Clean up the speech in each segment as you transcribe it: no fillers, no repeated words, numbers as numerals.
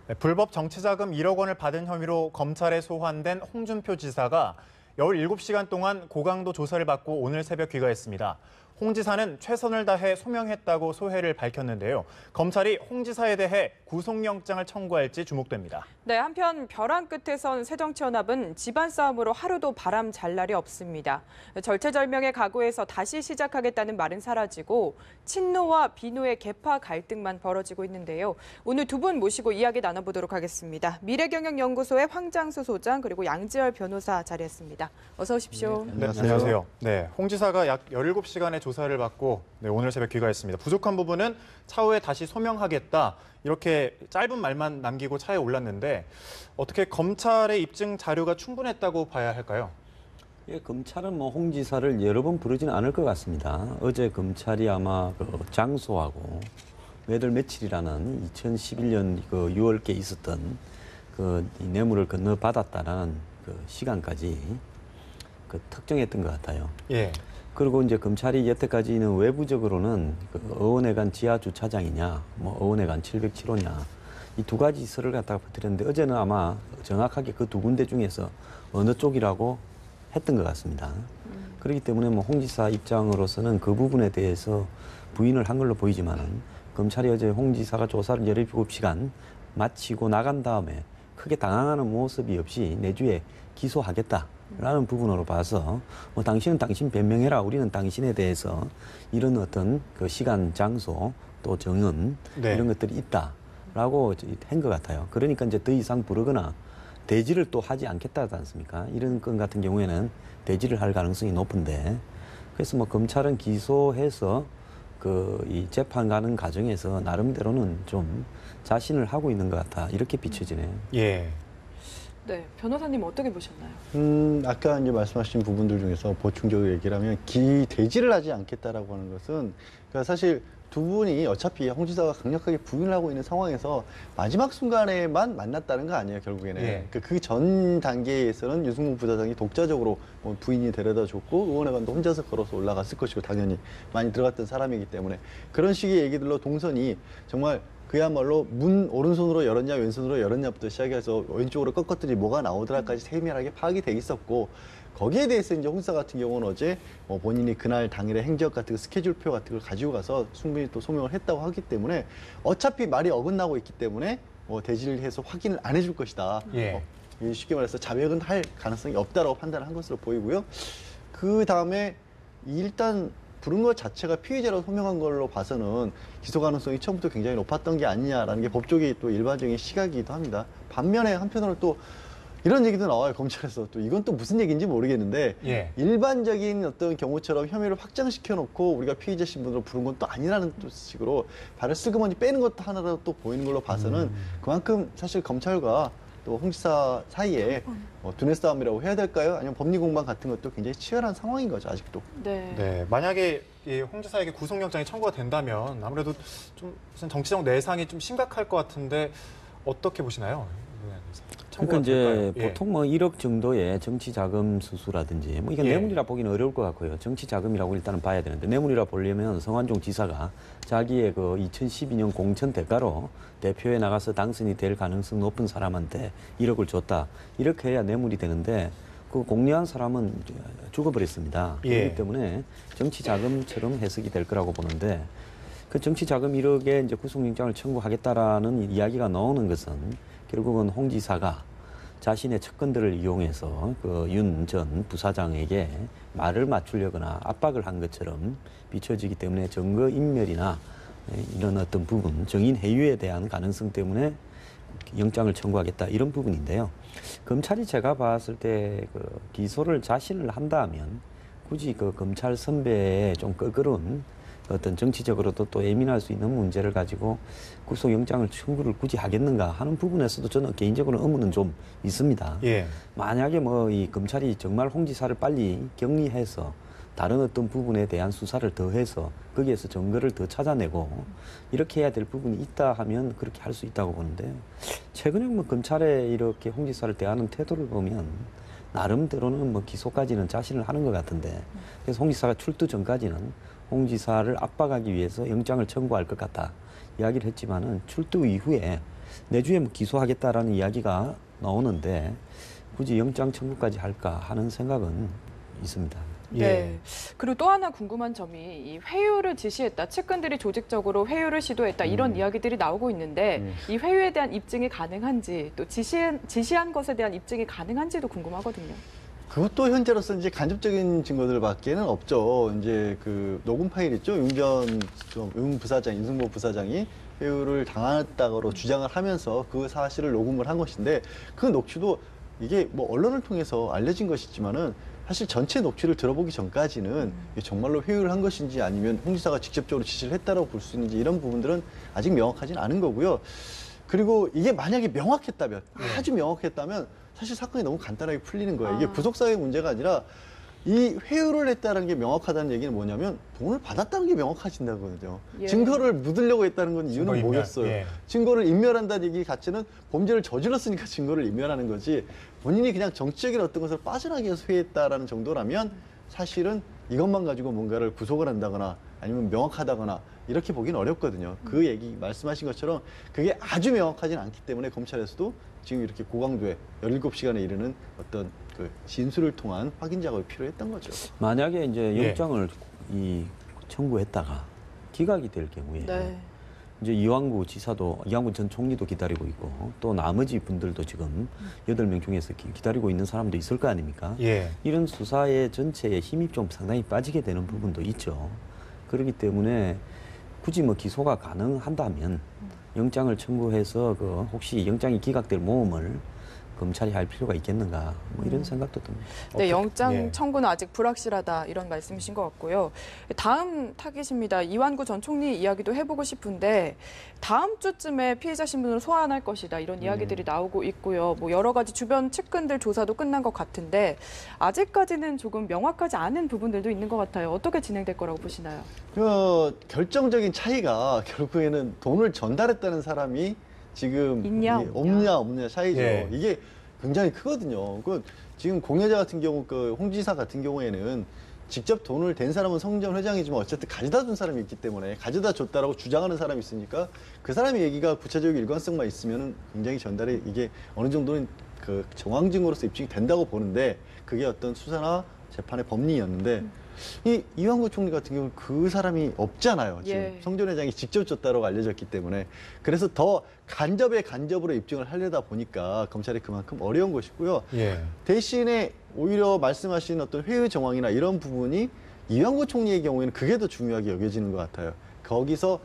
네, 불법 정치자금 1억 원을 받은 혐의로 검찰에 소환된 홍준표 지사가 17시간 동안 고강도 조사를 받고 오늘 새벽 귀가했습니다. 홍 지사는 최선을 다해 소명했다고 소회를 밝혔는데요. 검찰이 홍 지사에 대해 구속영장을 청구할지 주목됩니다. 네, 한편 벼랑 끝에 선 새정치연합은 집안 싸움으로 하루도 바람 잘 날이 없습니다. 절체절명의 각오에서 다시 시작하겠다는 말은 사라지고 친노와 비노의 계파 갈등만 벌어지고 있는데요. 오늘 두 분 모시고 이야기 나눠보도록 하겠습니다. 미래경영연구소의 황장수 소장 그리고 양지열 변호사 자리했습니다. 어서 오십시오. 네, 안녕하세요. 네, 홍 지사가 약 17시간의 조사를 받고 오늘 새벽 귀가했습니다. 부족한 부분은 차후에 다시 소명하겠다. 이렇게 짧은 말만 남기고 차에 올랐는데 어떻게 검찰의 입증 자료가 충분했다고 봐야 할까요? 예, 검찰은 홍 지사를 여러 번 부르지는 않을 것 같습니다. 어제 검찰이 아마 장소하고 매달 며칠이라는 2011년 6월께 있었던 이 뇌물을 건너받았다는 시간까지 특정했던 것 같아요. 예. 그리고 이제 검찰이 여태까지는 외부적으로는 의원회관 지하 주차장이냐, 의원회관 707호냐, 이 두 가지 설을 갖다가 퍼뜨렸는데 어제는 아마 정확하게 그 두 군데 중에서 어느 쪽이라고 했던 것 같습니다. 그렇기 때문에 홍 지사 입장으로서는 그 부분에 대해서 부인을 한 걸로 보이지만은 검찰이 어제 홍 지사가 조사를 17시간 마치고 나간 다음에 크게 당황하는 모습이 없이 내주에 기소하겠다라는 부분으로 봐서 당신은 당신 변명해라. 우리는 당신에 대해서 이런 어떤 시간, 장소, 또 정은 이런 것들이 있다라고 한 것 같아요. 그러니까 이제 더 이상 부르거나 대지를 또 하지 않겠다지 않습니까? 이런 건 같은 경우에는 대지를 할 가능성이 높은데 그래서 검찰은 기소해서 이 재판 가는 과정에서 나름대로는 좀 자신을 하고 있는 것 같아 이렇게 비춰지네요. 예. 네, 변호사님 어떻게 보셨나요? 아까 이제 말씀하신 부분들 중에서 보충적으로 얘기를 하면 대지를 하지 않겠다라고 하는 것은 그러니까 사실 두 분이 어차피 홍 지사가 강력하게 부인을 하고 있는 상황에서 마지막 순간에만 만났다는 거 아니에요, 결국에는. 예. 그 전 단계에서는 유승문 부사장이 독자적으로 부인이 데려다 줬고 의원회관도 혼자서 걸어서 올라갔을 것이고 당연히 많이 들어갔던 사람이기 때문에 그런 식의 얘기들로 동선이 정말 그야말로 문 오른손으로 열었냐 왼손으로 열었냐부터 시작해서 왼쪽으로 꺾었더니 뭐가 나오더라까지 세밀하게 파악이 돼 있었고 거기에 대해서 이제 홍 지사 같은 경우는 어제 본인이 그날 당일의 행적 같은 스케줄표 같은 걸 가지고 가서 충분히 또 소명을 했다고 하기 때문에 어차피 말이 어긋나고 있기 때문에 대지를 해서 확인을 안 해줄 것이다. 예. 쉽게 말해서 자백은 할 가능성이 없다라고 판단을 한 것으로 보이고요. 그 다음에 일단 부른 것 자체가 피의자라고 소명한 걸로 봐서는 기소 가능성이 처음부터 굉장히 높았던 게 아니냐라는 게 법조계의 또 일반적인 시각이기도 합니다. 반면에 한편으로 또 이런 얘기도 나와요, 검찰에서. 또 이건 또 무슨 얘기인지 모르겠는데 예. 일반적인 어떤 경우처럼 혐의를 확장시켜 놓고 우리가 피의자 신분으로 부른 건 또 아니라는 식으로 발을 슬그머니 빼는 것도 하나로 또 보이는 걸로 봐서는 그만큼 사실 검찰과 또 홍 지사 사이에 두뇌 싸움이라고 해야 될까요? 아니면 법리 공방 같은 것도 굉장히 치열한 상황인 거죠, 아직도. 네. 네, 만약에 이 홍 지사에게 구속영장이 청구가 된다면 아무래도 좀 무슨 정치적 내상이 좀 심각할 것 같은데 어떻게 보시나요? 그러니까 이제 될까요? 보통 1억 정도의 정치 자금 수수라든지 이건 예. 뇌물이라 보기는 어려울 것 같고요. 정치 자금이라고 일단은 봐야 되는데 뇌물이라 보려면 성완종 지사가 자기의 2012년 공천 대가로 대표에 나가서 당선이 될 가능성 높은 사람한테 1억을 줬다. 이렇게 해야 뇌물이 되는데 그 공여한 사람은 죽어버렸습니다. 예. 그렇기 때문에 정치 자금처럼 해석이 될 거라고 보는데 그 정치 자금 1억에 이제 구속영장을 청구하겠다라는 이야기가 나오는 것은 결국은 홍 지사가 자신의 측근들을 이용해서 윤 전 부사장에게 말을 맞추려거나 압박을 한 것처럼 비춰지기 때문에 증거 인멸이나 이런 어떤 부분, 정인 해유에 대한 가능성 때문에 영장을 청구하겠다 이런 부분인데요. 검찰이 제가 봤을 때 기소를 자신을 한다면 굳이 검찰 선배의 좀 끄끄러운 어떤 정치적으로도 또 예민할 수 있는 문제를 가지고 구속영장을 청구를 굳이 하겠는가 하는 부분에서도 저는 개인적으로 의문은 좀 있습니다. 예. 만약에 이 검찰이 정말 홍 지사를 빨리 격리해서 다른 어떤 부분에 대한 수사를 더 해서 거기에서 증거를 더 찾아내고 이렇게 해야 될 부분이 있다 하면 그렇게 할 수 있다고 보는데 최근에 검찰에 이렇게 홍 지사를 대하는 태도를 보면 나름대로는 기소까지는 자신을 하는 것 같은데 그래서 홍 지사가 출두 전까지는 홍 지사를 압박하기 위해서 영장을 청구할 것 같다 이야기를 했지만은 출두 이후에 내주에 뭐 기소하겠다라는 이야기가 나오는데 굳이 영장 청구까지 할까 하는 생각은 있습니다. 네. 그리고 또 하나 궁금한 점이 이 회유를 지시했다. 측근들이 조직적으로 회유를 시도했다. 이런 이야기들이 나오고 있는데 이 회유에 대한 입증이 가능한지 또 지시한 것에 대한 입증이 가능한지도 궁금하거든요. 그것도 현재로서 이제 간접적인 증거들밖에는 없죠. 이제 그 녹음 파일 있죠. 용 부사장, 윤승보 부사장이 회유를 당했다고 주장을 하면서 그 사실을 녹음을 한 것인데 그 녹취도 이게 뭐 언론을 통해서 알려진 것이지만은 사실 전체 녹취를 들어보기 전까지는 이게 정말로 회유를 한 것인지 아니면 홍 지사가 직접적으로 지시를 했다라고 볼 수 있는지 이런 부분들은 아직 명확하진 않은 거고요. 그리고 이게 만약에 명확했다면, 아주 명확했다면 사실 사건이 너무 간단하게 풀리는 거예요. 이게 구속사의 문제가 아니라 이 회유를 했다는 게 명확하다는 얘기는 뭐냐면 돈을 받았다는 게 명확해진다거든요. 예. 증거를 묻으려고 했다는 건 이유는 증거 인멸. 뭐였어요? 예. 증거를 인멸한다는 얘기 자체는 범죄를 저질렀으니까 증거를 인멸하는 거지 본인이 그냥 정치적인 어떤 것을 빠져나가기 위해서 회유했다라는 정도라면 사실은 이것만 가지고 뭔가를 구속을 한다거나 아니면 명확하다거나 이렇게 보기는 어렵거든요. 그 얘기 말씀하신 것처럼 그게 아주 명확하진 않기 때문에 검찰에서도 지금 이렇게 고강도의 17시간에 이르는 어떤 그 진술을 통한 확인 작업이 필요했던 거죠. 만약에 이제 예. 영장을 청구했다가 기각이 될 경우에 네. 이제 이완구 지사도 이완구 전 총리도 기다리고 있고 또 나머지 분들도 지금 8명 중에서 기다리고 있는 사람도 있을 거 아닙니까? 예. 이런 수사의 전체에 힘이 좀 상당히 빠지게 되는 부분도 있죠. 그렇기 때문에 굳이 뭐 기소가 가능한다면 영장을 청구해서 그 혹시 영장이 기각될 모험을 검찰이 할 필요가 있겠는가 뭐 이런 생각도 듭니다. 네, 영장 예. 청구는 아직 불확실하다 이런 말씀이신 것 같고요. 다음 타깃입니다. 이완구 전 총리 이야기도 해보고 싶은데 다음 주쯤에 피해자 신분을 소환할 것이다 이런 이야기들이 나오고 있고요. 뭐 여러 가지 주변 측근들 조사도 끝난 것 같은데 아직까지는 조금 명확하지 않은 부분들도 있는 것 같아요. 어떻게 진행될 거라고 보시나요? 그 결정적인 차이가 결국에는 돈을 전달했다는 사람이 지금 있냐, 이게 없냐. 없냐 차이죠. 예. 이게 굉장히 크거든요. 그 지금 공여자 같은 경우 그 홍 지사 같은 경우에는 직접 돈을 댄 사람은 성전 회장이지만 어쨌든 가져다 준 사람이 있기 때문에 가져다 줬다라고 주장하는 사람이 있으니까 그 사람의 얘기가 구체적인 일관성만 있으면 굉장히 전달이 이게 어느 정도는 그 정황 증거로서 입증이 된다고 보는데 그게 어떤 수사나 재판의 법리였는데 이 이완구 총리 같은 경우는 그 사람이 없잖아요. 지금 예. 성전 회장이 직접 줬다라고 알려졌기 때문에 그래서 더 간접으로 입증을 하려다 보니까 검찰이 그만큼 어려운 것이고요. 예. 대신에 오히려 말씀하신 어떤 회유 정황이나 이런 부분이 이완구 총리의 경우에는 그게 더 중요하게 여겨지는 것 같아요. 거기서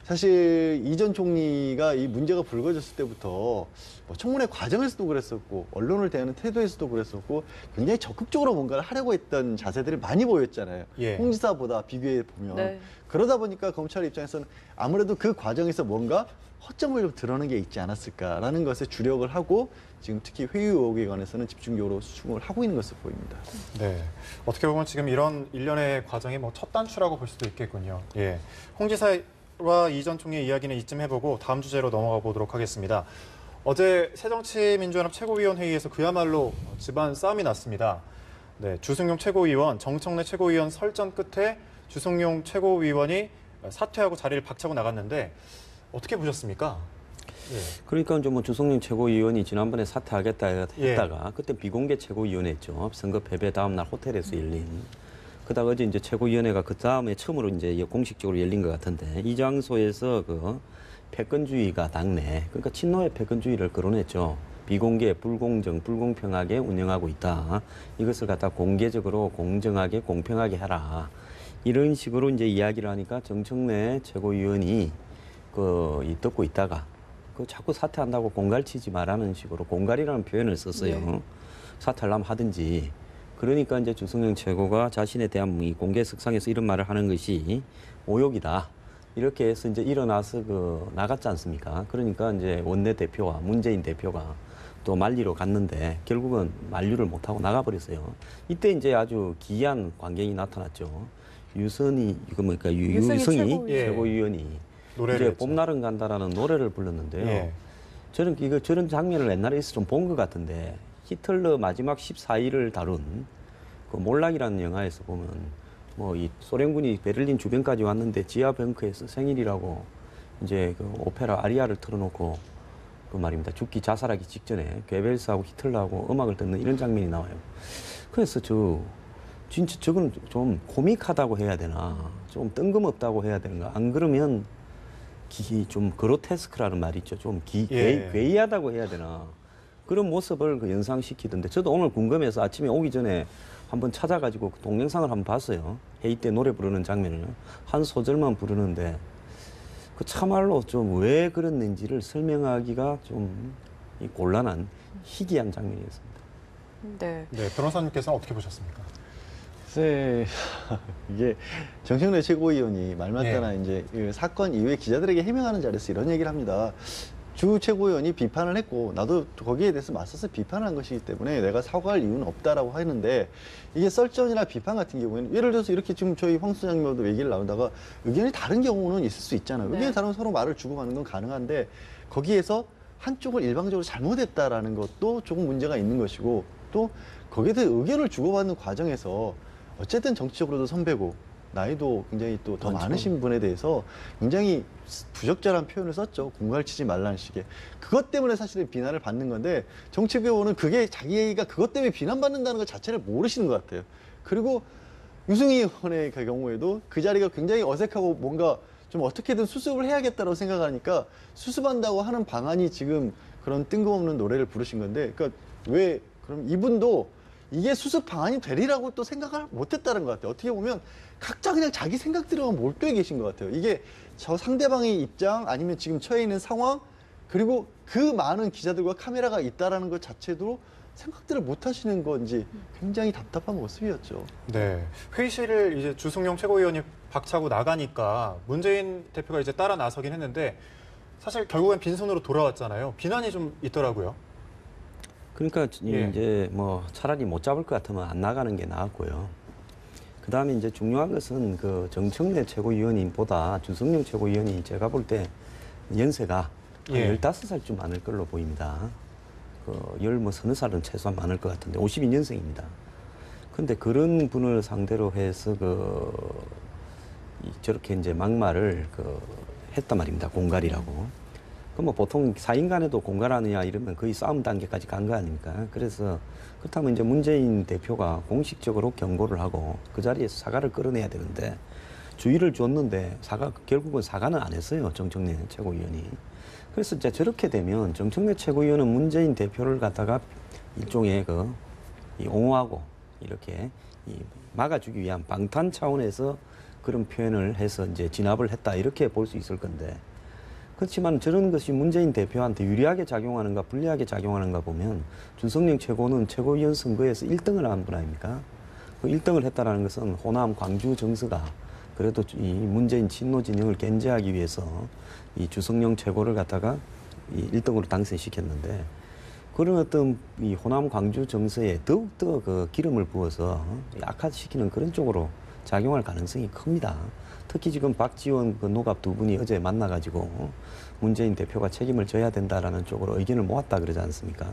사실 이 전 총리가 이 문제가 불거졌을 때부터 뭐 청문회 과정에서도 그랬었고 언론을 대하는 태도에서도 그랬었고 굉장히 적극적으로 뭔가를 하려고 했던 자세들이 많이 보였잖아요. 예. 홍 지사보다 비교해 보면 네. 그러다 보니까 검찰 입장에서는 아무래도 그 과정에서 뭔가 허점을 좀 드러낸 게 있지 않았을까라는 것에 주력을 하고 지금 특히 회유 의혹에 관해서는 집중적으로 수긍을 하고 있는 것으로 보입니다. 네. 어떻게 보면 지금 이런 일련의 과정이 뭐 첫 단추라고 볼 수도 있겠군요. 예. 홍 지사와 이 전 총리의 이야기는 이쯤 해보고 다음 주제로 넘어가 보도록 하겠습니다. 어제 새정치민주연합 최고위원회의에서 그야말로 집안 싸움이 났습니다. 네. 주승용 최고위원, 정청래 최고위원 설전 끝에 주승용 최고위원이 사퇴하고 자리를 박차고 나갔는데 어떻게 보셨습니까? 예. 그러니까 좀 뭐 주성ling 최고위원이 지난번에 사퇴하겠다 예. 했다가 그때 비공개 최고위원회였죠. 선거 패배 다음 날 호텔에서 열린. 그다가 어제 이제 최고위원회가 그 다음에 처음으로 이제 공식적으로 열린 것 같은데 이 장소에서 그 패권주의가 당내 그러니까 친노의 패권주의를 거론했죠. 비공개, 불공정, 불공평하게 운영하고 있다. 이것을 갖다 공개적으로 공정하게 공평하게 해라. 이런 식으로 이제 이야기를 하니까 정청래 최고위원이 듣고 있다가 자꾸 사퇴한다고 공갈치지 말라는 식으로 공갈이라는 표현을 썼어요. 네. 사퇴하려면 하든지. 그러니까 이제 주승용 최고가 자신에 대한 이 공개석상에서 이런 말을 하는 것이 모욕이다. 이렇게 해서 이제 일어나서 나갔지 않습니까? 그러니까 이제 원내대표와 문재인 대표가 또 만리로 갔는데 결국은 만류를 못하고 나가버렸어요. 이때 이제 아주 기이한 광경이 나타났죠. 유승희 최고위원. 최고위원이 노래를 이제 했죠. 봄날은 간다라는 노래를 불렀는데요. 예. 저런 장면을 옛날에서 좀 본 것 같은데 히틀러 마지막 14일을 다룬 그 몰락이라는 영화에서 보면 뭐 이 소련군이 베를린 주변까지 왔는데 지하 벙커에서 생일이라고 이제 그 오페라 아리아를 틀어놓고 그 말입니다. 죽기 자살하기 직전에 괴벨스하고 히틀러하고 음악을 듣는 이런 장면이 나와요. 그래서 진짜 저건 좀 코믹하다고 해야 되나, 좀 뜬금없다고 해야 되는가. 안 그러면 좀 그로테스크라는 말이 있죠. 좀 괴이하다고 해야 되나. 그런 모습을 그 연상시키던데, 저도 오늘 궁금해서 아침에 오기 전에 한번 찾아가지고 그 동영상을 한번 봤어요. 회의 때 노래 부르는 장면을 한 소절만 부르는데 그 참말로 좀 왜 그랬는지를 설명하기가 좀 곤란한 희귀한 장면이었습니다. 네. 네, 변호사님께서는 어떻게 보셨습니까? 글쎄, 이게 정청래 최고위원이 말마따나 이제 이 사건 이후에 기자들에게 해명하는 자리에서 이런 얘기를 합니다. 주 최고위원이 비판을 했고 나도 거기에 대해서 맞서서 비판한 것이기 때문에 내가 사과할 이유는 없다라고 하는데, 이게 썰전이나 비판 같은 경우에는 예를 들어서 이렇게 지금 저희 황 소장님도 얘기를 나누다가 의견이 다른 경우는 있을 수 있잖아요. 의견이 다르면 서로 말을 주고받는 건 가능한데 거기에서 한쪽을 일방적으로 잘못했다라는 것도 조금 문제가 있는 것이고, 또 거기에 대해 의견을 주고받는 과정에서 어쨌든 정치적으로도 선배고 나이도 굉장히 또 더 많으신 분에 대해서 굉장히 부적절한 표현을 썼죠. 공갈 치지 말라는 식의. 그것 때문에 사실은 비난을 받는 건데, 정치교원은 그게 자기가 그것 때문에 비난받는다는 것 자체를 모르시는 것 같아요. 그리고 유승희 의원의 경우에도 그 자리가 굉장히 어색하고 뭔가 좀 어떻게든 수습을 해야겠다고 생각하니까 수습한다고 하는 방안이 지금 그런 뜬금없는 노래를 부르신 건데, 그러니까 왜 그럼 이분도 이게 수습 방안이 되리라고 또 생각을 못했다는 것 같아요. 어떻게 보면 각자 그냥 자기 생각대로만 몰두해 계신 것 같아요. 이게 저 상대방의 입장 아니면 지금 처해 있는 상황, 그리고 그 많은 기자들과 카메라가 있다라는 것 자체도 생각들을 못 하시는 건지 굉장히 답답한 모습이었죠. 네, 회의실을 이제 주승용 최고위원이 박차고 나가니까 문재인 대표가 이제 따라 나서긴 했는데 사실 결국엔 빈손으로 돌아왔잖아요. 비난이 좀 있더라고요. 그러니까 예. 이제 뭐 차라리 못 잡을 것 같으면 안 나가는 게 나았고요. 그 다음에 이제 중요한 것은 그 정청래 최고위원님보다 주승용 최고위원이 제가 볼 때 연세가 한 예. 15살쯤 많을 걸로 보입니다. 서너 살은 최소한 많을 것 같은데 52년생입니다. 근데 그런 분을 상대로 해서 저렇게 이제 막말을 했단 말입니다. 공갈이라고. 그럼 뭐 보통 사인간에도 공갈하느냐 이러면 거의 싸움 단계까지 간 거 아닙니까? 그래서 그렇다면 이제 문재인 대표가 공식적으로 경고를 하고 그 자리에서 사과를 끌어내야 되는데 주의를 줬는데 결국은 사과는 안 했어요. 정청래 최고위원이. 그래서 이제 저렇게 되면 정청래 최고위원은 문재인 대표를 갖다가 일종의 옹호하고 이렇게 막아주기 위한 방탄 차원에서 그런 표현을 해서 이제 진압을 했다 이렇게 볼 수 있을 건데, 그렇지만 저런 것이 문재인 대표한테 유리하게 작용하는가 불리하게 작용하는가 보면 주성령 최고는 최고위원 선거에서 1등을 한 분 아닙니까? 그 1등을 했다는 것은 호남 광주 정서가 그래도 이 문재인 친노 진영을 견제하기 위해서 이 주성령 최고를 갖다가 이 1등으로 당선시켰는데, 그런 어떤 이 호남 광주 정서에 더욱더 그 기름을 부어서 악화시키는 그런 쪽으로 작용할 가능성이 큽니다. 특히 지금 박지원 그 노갑 두 분이 어제 만나가지고 문재인 대표가 책임을 져야 된다라는 쪽으로 의견을 모았다 그러지 않습니까?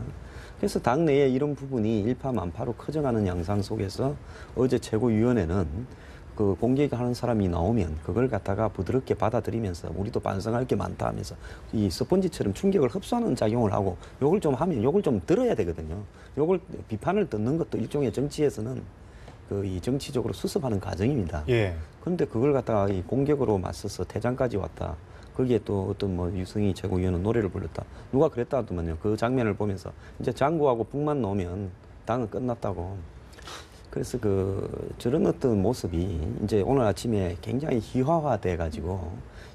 그래서 당내에 이런 부분이 일파만파로 커져가는 양상 속에서 어제 최고위원회는 그 공격하는 사람이 나오면 그걸 갖다가 부드럽게 받아들이면서 우리도 반성할 게 많다 하면서 이 스펀지처럼 충격을 흡수하는 작용을 하고 욕을 좀 하면 욕을 좀 들어야 되거든요. 욕을 비판을 듣는 것도 일종의 정치에서는 이 정치적으로 수습하는 과정입니다. 예. 그런데 그걸 갖다가 이 공격으로 맞서서 퇴장까지 왔다. 거기에 또 어떤 뭐 유승희 최고위원은 노래를 불렀다. 누가 그랬다 하더만요. 그 장면을 보면서 이제 장구하고 북만 놓으면 당은 끝났다고. 그래서 저런 어떤 모습이 이제 오늘 아침에 굉장히 희화화돼 가지고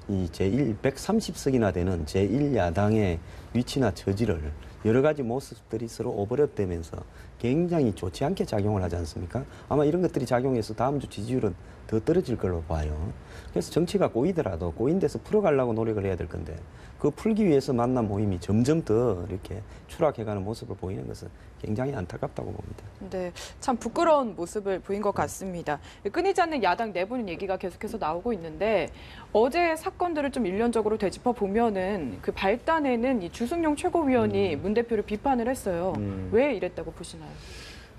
이 제130석이나 되는 제1야당의 위치나 처지를 여러 가지 모습들이 서로 오버랩되면서 굉장히 좋지 않게 작용을 하지 않습니까? 아마 이런 것들이 작용해서 다음 주 지지율은 더 떨어질 걸로 봐요. 그래서 정치가 꼬이더라도 꼬인 데서 풀어가려고 노력을 해야 될 건데 그 풀기 위해서 만난 모임이 점점 더 이렇게 추락해가는 모습을 보이는 것은 굉장히 안타깝다고 봅니다. 네, 참 부끄러운 모습을 보인 것 같습니다. 끊이지 않는 야당 내부는 얘기가 계속해서 나오고 있는데 어제 사건들을 좀 일련적으로 되짚어 보면은 그 발단에는 이 주승용 최고위원이 문 대표를 비판을 했어요. 왜 이랬다고 보시나요?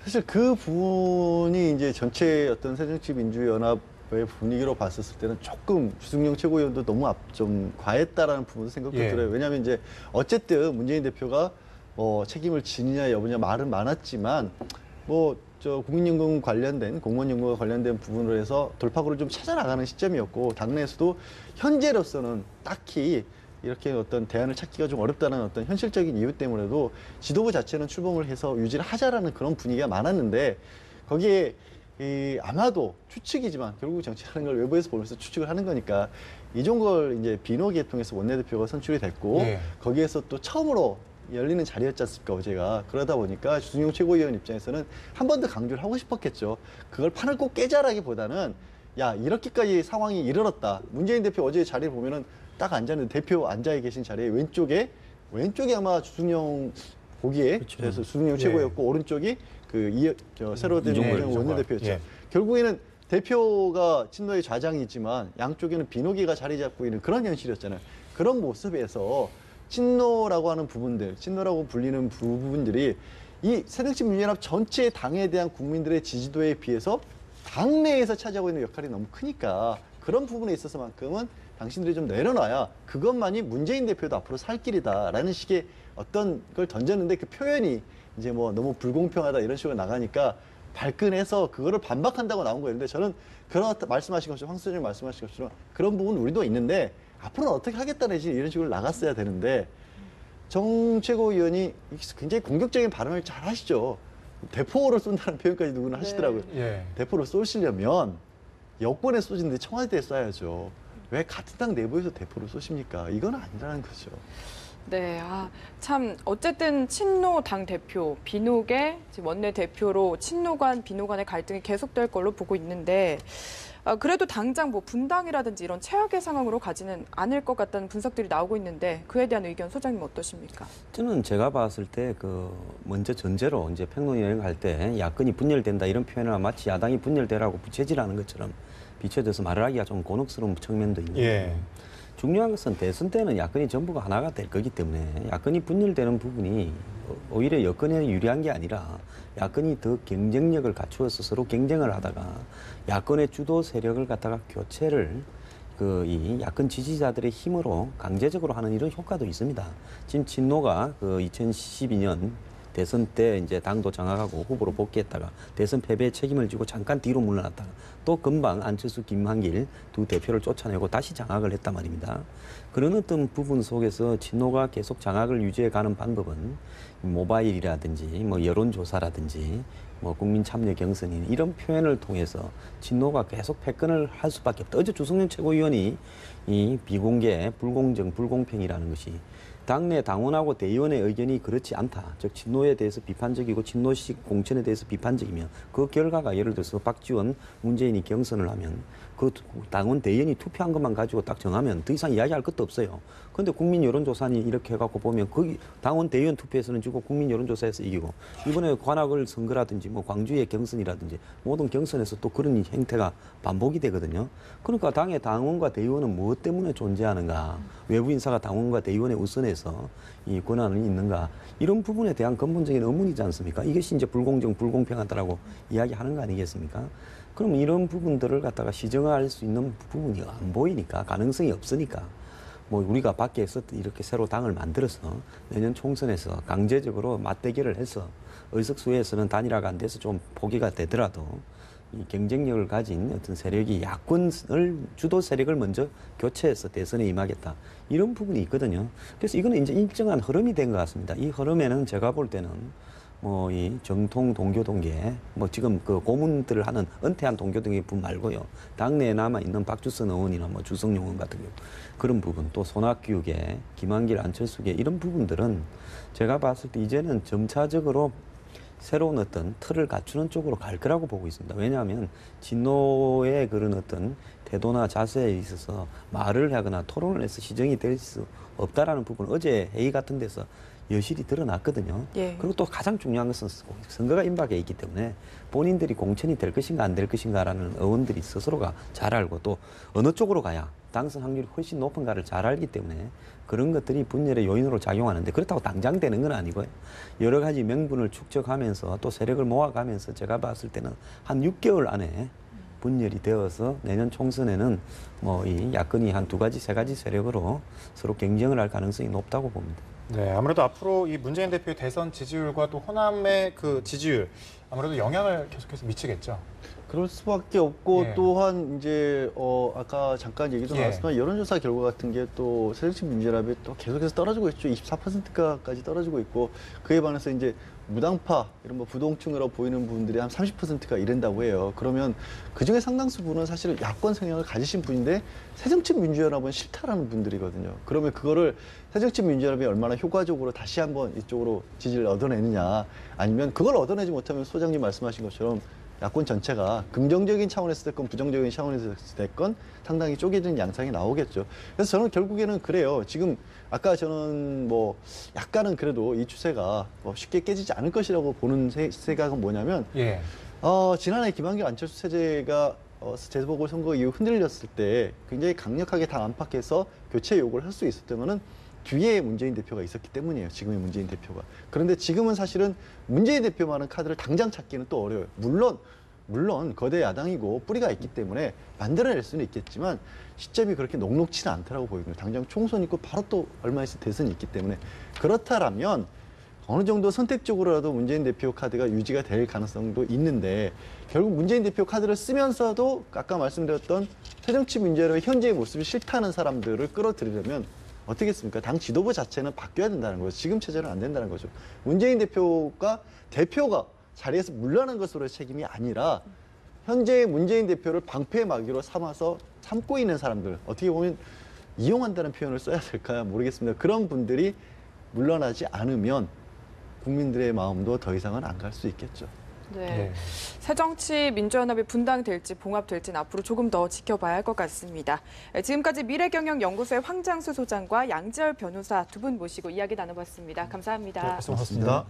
사실 그 부분이 이제 전체 어떤 새정치민주연합 분위기로 봤었을 때는 조금 주승용 최고위원도 너무 좀 과했다라는 부분도 생각도 예. 들어요. 왜냐하면 이제 어쨌든 문재인 대표가 책임을 지느냐 여부냐 말은 많았지만 국민연금 관련된 공무원연금과 관련된 부분으로 해서 돌파구를 좀 찾아 나가는 시점이었고 당내에서도 현재로서는 딱히 이렇게 어떤 대안을 찾기가 좀 어렵다는 어떤 현실적인 이유 때문에도 지도부 자체는 출범을 해서 유지를 하자라는 그런 분위기가 많았는데 거기에 아마도 추측이지만 결국 정치하는 걸 외부에서 보면서 추측을 하는 거니까 이종걸 이제 비노기에 통해서 원내대표가 선출이 됐고 예. 거기에서 또 처음으로 열리는 자리였지 않습니까 어제가. 그러다 보니까 주승용 최고위원 입장에서는 한 번 더 강조를 하고 싶었겠죠. 그걸 판을 꼭 깨자라기보다는 야 이렇게까지 상황이 이르렀다. 문재인 대표 어제 자리를 보면은 딱 앉았는데 대표 앉아 계신 자리에 왼쪽에 아마 주승용 보기에 그렇죠. 그래서 주승용 예. 최고였고 오른쪽이 새로 된 이종걸 원내대표였죠. 예. 결국에는 대표가 친노의 좌장이지만 양쪽에는 비노기가 자리 잡고 있는 그런 현실이었잖아요. 그런 모습에서 친노라고 하는 부분들, 친노라고 불리는 부분들이 이 새정치민주연합 전체 당에 대한 국민들의 지지도에 비해서 당내에서 차지하고 있는 역할이 너무 크니까 그런 부분에 있어서만큼은 당신들이 좀 내려놔야 그것만이 문재인 대표도 앞으로 살 길이다라는 식의 어떤 걸 던졌는데 그 표현이 이제 너무 불공평하다 이런 식으로 나가니까 발끈해서 그거를 반박한다고 나온 거였는데 저는 그런 말씀하신 것처럼 황 수장님 말씀하신 것처럼 그런 부분 우리도 있는데 앞으로는 어떻게 하겠다는 이런 식으로 나갔어야 되는데 정 최고위원이 굉장히 공격적인 발언을 잘 하시죠. 대포를 쏜다는 표현까지 누구는 하시더라고요. 예. 대포를 쏘시려면 여권에 쏘시는데 청와대에 쏴야죠. 왜 같은 당 내부에서 대포를 쏘십니까? 이건 아니라는 거죠. 네, 참 어쨌든 친노 당 대표, 비노계 원내 대표로 친노 간, 비노 간의 갈등이 계속될 걸로 보고 있는데 그래도 당장 분당이라든지 이런 최악의 상황으로 가지는 않을 것 같다는 분석들이 나오고 있는데 그에 대한 의견 소장님 어떠십니까? 저는 제가 봤을 때 먼저 전제로 이제 평론여행 할 때 야권이 분열된다 이런 표현을 마치 야당이 분열되라고 부채질하는 것처럼 비춰져서 말을 하기가 좀 곤혹스러운 측면도 있는데 예. 중요한 것은 대선 때는 야권이 전부가 하나가 될 거기 때문에 야권이 분열되는 부분이 오히려 여권에 유리한 게 아니라 야권이 더 경쟁력을 갖추어서 서로 경쟁을 하다가 야권의 주도 세력을 갖다가 교체를 이 야권 지지자들의 힘으로 강제적으로 하는 이런 효과도 있습니다. 지금 친노가 2012년 대선 때 이제 당도 장악하고 후보로 복귀했다가 대선 패배의 책임을 지고 잠깐 뒤로 물러났다가 또 금방 안철수, 김한길 두 대표를 쫓아내고 다시 장악을 했단 말입니다. 그런 어떤 부분 속에서 친노가 계속 장악을 유지해가는 방법은 모바일이라든지 여론조사라든지 국민 참여 경선인 이런 표현을 통해서 친노가 계속 패권을 할 수밖에 없다. 어제 주승용 최고위원이 이 비공개, 불공정, 불공평이라는 것이 당내 당원하고 대의원의 의견이 그렇지 않다. 즉 친노에 대해서 비판적이고 친노식 공천에 대해서 비판적이면 그 결과가 예를 들어서 박지원, 문재인이 경선을 하면 그 당원 대의원이 투표한 것만 가지고 딱 정하면 더 이상 이야기할 것도 없어요. 그런데 국민 여론조사니 이렇게 해갖고 보면 그 당원 대의원 투표에서는 지고 국민 여론조사에서 이기고 이번에 관악을 선거라든지 광주의 경선이라든지 모든 경선에서 또 그런 행태가 반복이 되거든요. 그러니까 당의 당원과 대의원은 무엇 때문에 존재하는가? 외부 인사가 당원과 대의원에 우선해서 이 권한이 있는가? 이런 부분에 대한 근본적인 의문이지 않습니까? 이것이 이제 불공정, 불공평하다라고 이야기하는 거 아니겠습니까? 그럼 이런 부분들을 갖다가 시정할 수 있는 부분이 안 보이니까, 가능성이 없으니까, 우리가 밖에서 이렇게 새로 당을 만들어서 내년 총선에서 강제적으로 맞대결을 해서 의석수에서는 단일화가 안 돼서 좀 포기가 되더라도 이 경쟁력을 가진 어떤 세력이 야권을 주도 세력을 먼저 교체해서 대선에 임하겠다. 이런 부분이 있거든요. 그래서 이거는 이제 일정한 흐름이 된 것 같습니다. 이 흐름에는 제가 볼 때는 이 정통 동교동계, 지금 그 고문들을 하는 은퇴한 동교동계 분 말고요. 당내에 남아있는 박주선 의원이나 주성용 의원 같은 경우 그런 부분, 또 손학규계, 김한길, 안철수계 이런 부분들은 제가 봤을 때 이제는 점차적으로 새로운 어떤 틀을 갖추는 쪽으로 갈 거라고 보고 있습니다. 왜냐하면 진노의 그런 어떤 태도나 자세에 있어서 말을 하거나 토론을 해서 시정이 될 수 없다라는 부분 어제 회의 같은 데서 여실히 드러났거든요. 예. 그리고 또 가장 중요한 것은 선거가 임박해 있기 때문에 본인들이 공천이 될 것인가 안 될 것인가라는 의원들이 스스로가 잘 알고 또 어느 쪽으로 가야 당선 확률이 훨씬 높은가를 잘 알기 때문에 그런 것들이 분열의 요인으로 작용하는데 그렇다고 당장 되는 건 아니고요. 여러 가지 명분을 축적하면서 또 세력을 모아가면서 제가 봤을 때는 한 6개월 안에 분열이 되어서 내년 총선에는 뭐 이 야권이 한 2가지, 3가지 세력으로 서로 경쟁을 할 가능성이 높다고 봅니다. 네, 아무래도 앞으로 이 문재인 대표의 대선 지지율과 또 호남의 그 지지율 아무래도 영향을 계속해서 미치겠죠. 그럴 수밖에 없고 예. 또한 이제 아까 잠깐 얘기도 예. 나왔지만 여론조사 결과 같은 게 또 새정치 민주연합이 또 계속해서 떨어지고 있죠. 24%까지 떨어지고 있고 그에 반해서 이제 무당파 이런 뭐 부동층으로 보이는 분들이 한 30%가 이른다고 해요. 그러면 그 중에 상당수 분은 사실 야권 성향을 가지신 분인데 새정치 민주연합은 싫다라는 분들이거든요. 그러면 그거를 새정치 민주연합이 얼마나 효과적으로 다시 한번 이쪽으로 지지를 얻어내느냐 아니면 그걸 얻어내지 못하면 소장님 말씀하신 것처럼 야권 전체가 긍정적인 차원에서 됐건 부정적인 차원에서 됐건 상당히 쪼개진 양상이 나오겠죠. 그래서 저는 결국에는 그래요. 지금 아까 저는 뭐 약간은 그래도 이 추세가 뭐 쉽게 깨지지 않을 것이라고 보는 생각은 뭐냐면 예. 지난해 김한길 안철수 체제가 재보궐선거 이후 흔들렸을 때 굉장히 강력하게 당 안팎에서 교체 요구를 할 수 있었던 거는 뒤에 문재인 대표가 있었기 때문이에요. 지금의 문재인 대표가. 그런데 지금은 사실은 문재인 대표만한 카드를 당장 찾기는 또 어려워요. 물론 거대 야당이고 뿌리가 있기 때문에 만들어낼 수는 있겠지만 시점이 그렇게 녹록치는 않더라고 보이거든요. 당장 총선 있고 바로 또 얼마 있을 대선이 있기 때문에 그렇다라면 어느 정도 선택적으로라도 문재인 대표 카드가 유지가 될 가능성도 있는데 결국 문재인 대표 카드를 쓰면서도 아까 말씀드렸던 새정치민주연합의 현재의 모습이 싫다는 사람들을 끌어들이려면 어떻겠습니까? 당 지도부 자체는 바뀌어야 된다는 거죠. 지금 체제는 안 된다는 거죠. 문재인 대표가 자리에서 물러나는 것으로의 책임이 아니라 현재의 문재인 대표를 방패의 마귀로 삼아서 참고 있는 사람들, 어떻게 보면 이용한다는 표현을 써야 될까요? 모르겠습니다. 그런 분들이 물러나지 않으면 국민들의 마음도 더 이상은 안 갈 수 있겠죠. 네. 네. 새정치민주연합이 분당될지 봉합될지는 앞으로 조금 더 지켜봐야 할 것 같습니다. 지금까지 미래경영연구소의 황장수 소장과 양지열 변호사 두 분 모시고 이야기 나눠봤습니다. 감사합니다. 네, 고맙습니다.